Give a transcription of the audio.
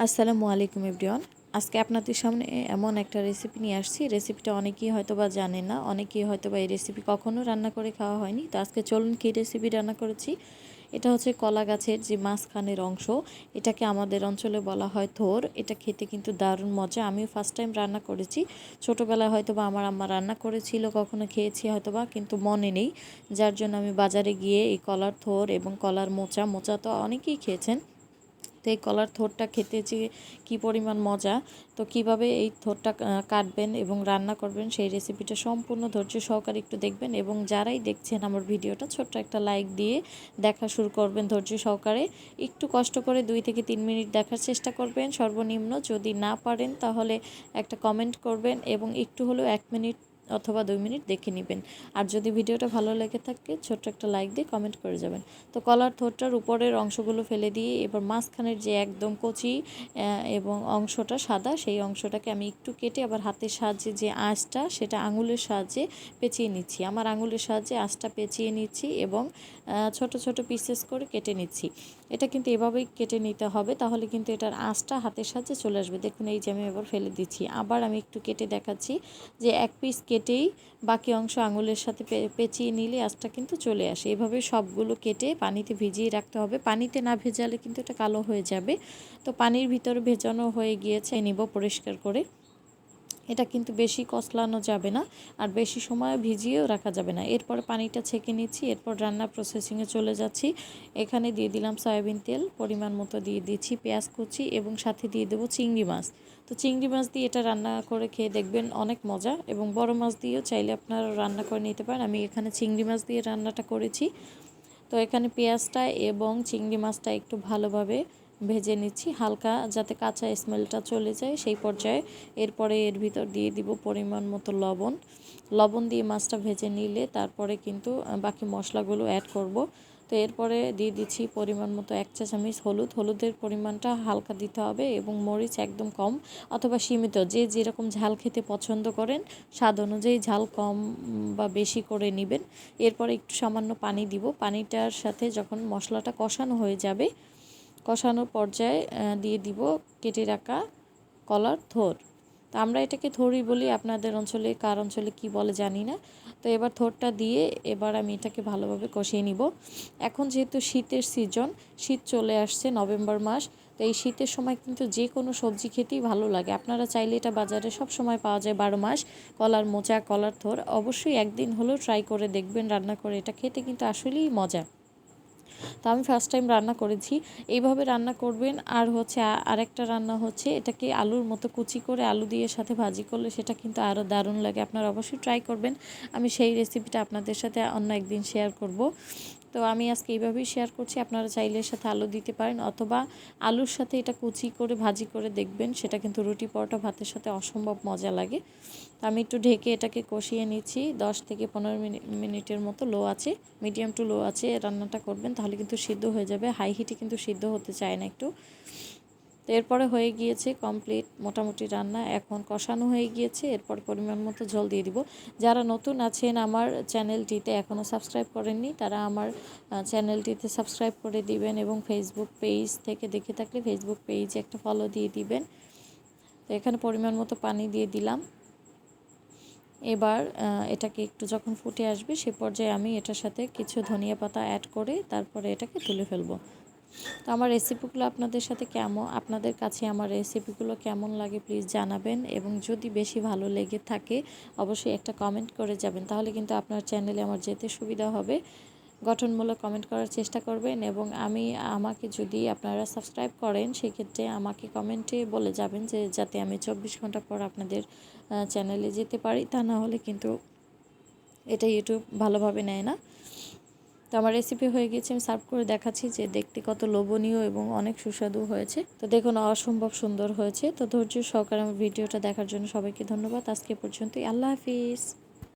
আসসালামু আলাইকুম এভরিওয়ান। আজকে আপনাদের সামনে এমন একটা রেসিপি নিয়ে আসছি। রেসিপিটা অনেকেই হয়তোবা জানেন না, অনেকেই হয়তোবা এই রেসিপি কখনো রান্না করে খাওয়া হয়নি। তো আজকে চলুন কী রেসিপি রান্না করেছি। এটা হচ্ছে কলা গাছের যে মাঝখানের অংশ, এটাকে আমাদের অঞ্চলে বলা হয় থোর। এটা খেতে কিন্তু দারুণ মজা। আমিও ফার্স্ট টাইম রান্না করেছি। ছোটোবেলায় হয়তোবা আমার আম্মা রান্না করেছিল, কখনো খেয়েছি হয়তোবা, কিন্তু মনে নেই। যার জন্য আমি বাজারে গিয়ে এই কলার থোর এবং কলার মোচা তো অনেকেই খেয়েছেন। তো এই কলার থোরটা খেতে যে কী পরিমাণ মজা, তো কিভাবে এই থোরটা কাটবেন এবং রান্না করবেন সেই রেসিপিটা সম্পূর্ণ ধৈর্য সহকারে একটু দেখবেন। এবং যারাই দেখছেন আমার ভিডিওটা, ছোট্ট একটা লাইক দিয়ে দেখা শুরু করবেন ধৈর্য সহকারে। একটু কষ্ট করে 2 থেকে 3 মিনিট দেখার চেষ্টা করবেন সর্বনিম্ন। যদি না পারেন তাহলে একটা কমেন্ট করবেন এবং একটু হলেও 1 মিনিট অথবা 2 মিনিট দেখে নেবেন। আর যদি ভিডিওটা ভালো লেগে থাকে ছোট্ট একটা লাইক দিয়ে কমেন্ট করে যাবেন। তো কলার থোরটার উপরের অংশগুলো ফেলে দিয়ে এবার মাঝখানের যে একদম কচি এবং অংশটা সাদা, সেই অংশটাকে আমি একটু কেটে আবার হাতের সাহায্যে যে আঁশটা সেটা আঙুলের সাহায্যে পেঁচিয়ে নিচ্ছি। আমার আঙুলের সাহায্যে আঁশটা পেঁচিয়ে নিচ্ছি এবং ছোট ছোট পিসেস করে কেটে নিচ্ছি। এটা কিন্তু এভাবেই কেটে নিতে হবে, তাহলে কিন্তু এটার আঁশটা হাতের সাহায্যে চলে আসবে। দেখুন এই যে আমি এবার ফেলে দিচ্ছি, আবার আমি একটু কেটে দেখাচ্ছি যে এক পিস কেটেই বাকি অংশ আঙুলের সাথে পেঁচিয়ে নিলে আঁশটা কিন্তু চলে আসে। এভাবে সবগুলো কেটে পানিতে ভিজিয়ে রাখতে হবে। পানিতে না ভেজালে কিন্তু এটা কালো হয়ে যাবে। তো পানির ভিতরে ভেজানো হয়ে গিয়েছে, নিব পরিষ্কার করে। এটা কিন্তু বেশি কচলানো যাবে না আর বেশি সময় ভিজিয়েও রাখা যাবে না। এরপরে পানিটা ছেঁকে নিচ্ছি, এরপর রান্নার প্রসেসিংয়ে চলে যাচ্ছি। এখানে দিয়ে দিলাম সয়াবিন তেল, পরিমাণ মতো দিয়ে দিচ্ছি পেঁয়াজ কুচি এবং সাথে দিয়ে দেবো চিংড়ি মাছ। তো চিংড়ি মাছ দিয়ে এটা রান্না করে খেয়ে দেখবেন অনেক মজা, এবং বড় মাছ দিয়েও চাইলে আপনারা রান্না করে নিতে পারেন। আমি এখানে চিংড়ি মাছ দিয়ে রান্নাটা করেছি। তো এখানে পেঁয়াজটা এবং চিংড়ি মাছটা একটু ভালোভাবে ভেজে নিচ্ছি, হালকা যাতে কাঁচা স্মেলটা চলে যায় সেই পর্যায়ে। এরপরে এর ভিতর দিয়ে দিব পরিমাণ মতো লবণ দিয়ে মাছটা ভেজে নিলে তারপরে কিন্তু বাকি মশলাগুলো অ্যাড করব। তো এরপরে দিয়ে দিচ্ছি পরিমাণ মতো 1 চা চামচ হলুদের পরিমাণটা হালকা দিতে হবে এবং মরিচ একদম কম অথবা সীমিত, যে যেরকম ঝাল খেতে পছন্দ করেন স্বাদ অনুযায়ী ঝাল কম বা বেশি করে নেবেন। এরপরে একটু সামান্য পানি দিব। পানিটার সাথে যখন মশলাটা কষানো হয়ে যাবে, কষানোর পর্যায়ে দিয়ে দিব কেটে রাখা কলার থোর। তো আমরা এটাকে থোরই বলি, আপনাদের অঞ্চলে কার অঞ্চলে কি বলে জানি না। তো এবার থোরটা দিয়ে এবার আমি এটাকে ভালোভাবে কষিয়ে নিব। এখন যেহেতু শীতের সিজন, শীত চলে আসছে, নভেম্বর মাস, তো এই শীতের সময় কিন্তু যে কোনো সবজি খেতেই ভালো লাগে। আপনারা চাইলে এটা বাজারে সব সময় পাওয়া যায়, 12 মাস। কলার মোচা, কলার থোর অবশ্যই একদিন হলেও ট্রাই করে দেখবেন রান্না করে, এটা খেতে কিন্তু আসলেই মজা। তো আমি ফার্স্ট টাইম রান্না করেছি, এইভাবে রান্না করবেন। আর হচ্ছে আরেকটা রান্না হচ্ছে, এটাকে আলুর মতো কুচি করে আলু দিয়ে সাথে ভাজি করলে সেটা কিন্তু আরও দারুণ লাগে। আপনারা অবশ্যই ট্রাই করবেন। আমি সেই রেসিপিটা আপনাদের সাথে অন্য একদিন শেয়ার করব। তো আমি আজকে এইভাবেই শেয়ার করছি। আপনারা চাইলে এর সাথে আলু দিতে পারেন অথবা আলুর সাথে এটা কুচি করে ভাজি করে দেখবেন, সেটা কিন্তু রুটি পরোটা ভাতের সাথে অসম্ভব মজা লাগে। আমি একটু ঢেকে এটাকে কষিয়ে নিচ্ছি 10 থেকে 15 মিনিটের মতো লো আছে, মিডিয়াম টু লো আছে রান্নাটা করবেন, তাহলে কিন্তু সিদ্ধ হয়ে যাবে। হাই হিটে কিন্তু সিদ্ধ হতে চায় না একটু। তো এরপরে হয়ে গিয়েছে কমপ্লিট মোটামুটি রান্না, এখন কষানো হয়ে গিয়েছে। এরপর পরিমাণ মতো জল দিয়ে দিব। যারা নতুন আছেন আমার চ্যানেলটিতে, এখনও সাবস্ক্রাইব করেননি, তারা আমার চ্যানেলটিতে সাবস্ক্রাইব করে দিবেন এবং ফেসবুক পেজ থেকে দেখে থাকলে ফেসবুক পেজে একটা ফলো দিয়ে দিবেন। তো এখানে পরিমাণ মতো পানি দিয়ে দিলাম। এবার এটাকে একটু যখন ফুটে আসবে সে পর্যায়ে আমি এটার সাথে কিছু ধনিয়া পাতা অ্যাড করে তারপরে এটাকে তুলে ফেলবো। তো আমার রেসিপিগুলো আপনাদের কাছে আমার রেসিপিগুলো কেমন লাগে প্লিজ জানাবেন, এবং যদি বেশি ভালো লেগে থাকে অবশ্যই একটা কমেন্ট করে যাবেন, তাহলে কিন্তু আপনার চ্যানেলে আমার যেতে সুবিধা হবে। গঠনমূলক কমেন্ট করার চেষ্টা করবেন, এবং আমাকে যদি আপনারা সাবস্ক্রাইব করেন সেক্ষেত্রে আমাকে কমেন্টে বলে যাবেন যে যাতে আমি 24 ঘন্টা পর আপনাদের চ্যানেলে যেতে পারি, তা না হলে কিন্তু এটা ইউটিউব ভালোভাবে নেয় না। তো আমার রেসিপি হয়ে গেছে, আমি সার্ভ করে দেখাচ্ছি যে দেখতে কত লোভনীয় এবং অনেক সুস্বাদু হয়েছে। তো দেখুন অসম্ভব সুন্দর হয়েছে। তো ধৈর্য সহকারে আমার ভিডিওটা দেখার জন্য সবাইকে ধন্যবাদ। আজকে পর্যন্তই, আল্লাহ হাফিজ।